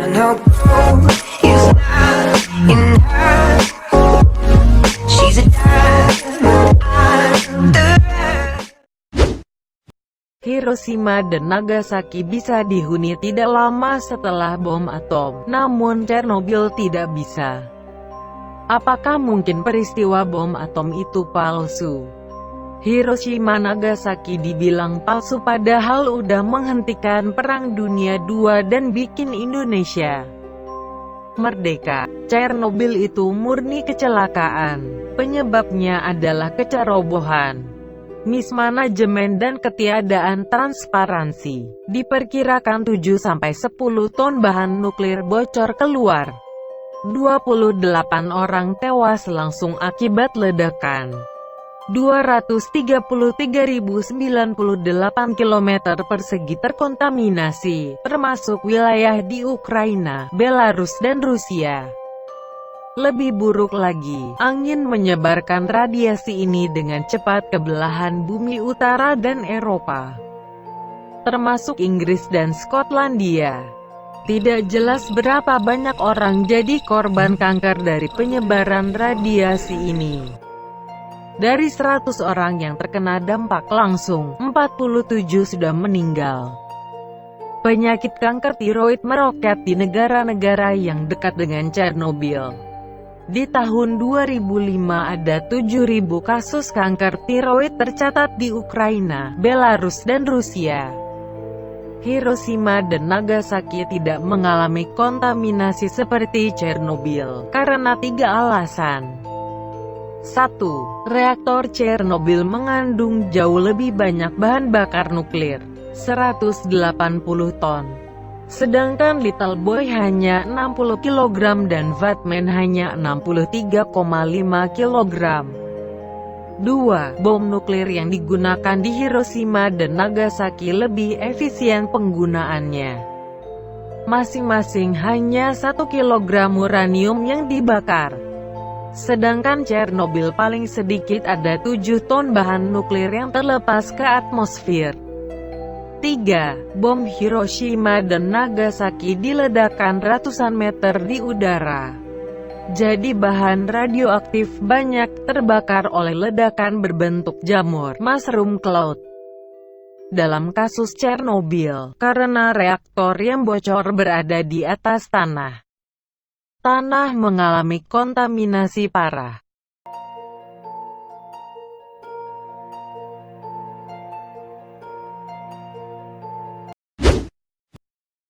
No gold is not in her. She's a diamond under. Hiroshima dan Nagasaki bisa dihuni tidak lama setelah bom atom, namun Chernobyl tidak bisa. Apakah mungkin peristiwa bom atom itu palsu? Hiroshima Nagasaki dibilang palsu padahal udah menghentikan Perang Dunia II dan bikin Indonesia merdeka. Chernobyl itu murni kecelakaan. Penyebabnya adalah kecerobohan, mismanajemen dan ketiadaan transparansi. Diperkirakan 7-10 ton bahan nuklir bocor keluar. 28 orang tewas langsung akibat ledakan. 233.098 km persegi terkontaminasi, termasuk wilayah di Ukraina, Belarus dan Rusia. Lebih buruk lagi, angin menyebarkan radiasi ini dengan cepat ke belahan bumi utara dan Eropa, termasuk Inggris dan Skotlandia. Tidak jelas berapa banyak orang jadi korban kanker dari penyebaran radiasi ini. Dari 100 orang yang terkena dampak langsung, 47 sudah meninggal. Penyakit kanker tiroid meroket di negara-negara yang dekat dengan Chernobyl. Di tahun 2005 ada 7.000 kasus kanker tiroid tercatat di Ukraina, Belarus dan Rusia. Hiroshima dan Nagasaki tidak mengalami kontaminasi seperti Chernobyl, karena 3 alasan. 1. Reaktor Chernobyl mengandung jauh lebih banyak bahan bakar nuklir, 180 ton. Sedangkan Little Boy hanya 60 kg dan Batman hanya 63,5 kg. 2. Bom nuklir yang digunakan di Hiroshima dan Nagasaki lebih efisien penggunaannya. Masing-masing hanya 1 kg uranium yang dibakar. Sedangkan Chernobyl paling sedikit ada 7 ton bahan nuklir yang terlepas ke atmosfer. 3. Bom Hiroshima dan Nagasaki diledakkan ratusan meter di udara. Jadi bahan radioaktif banyak terbakar oleh ledakan berbentuk jamur, mushroom cloud. Dalam kasus Chernobyl, karena reaktor yang bocor berada di atas tanah, tanah mengalami kontaminasi parah.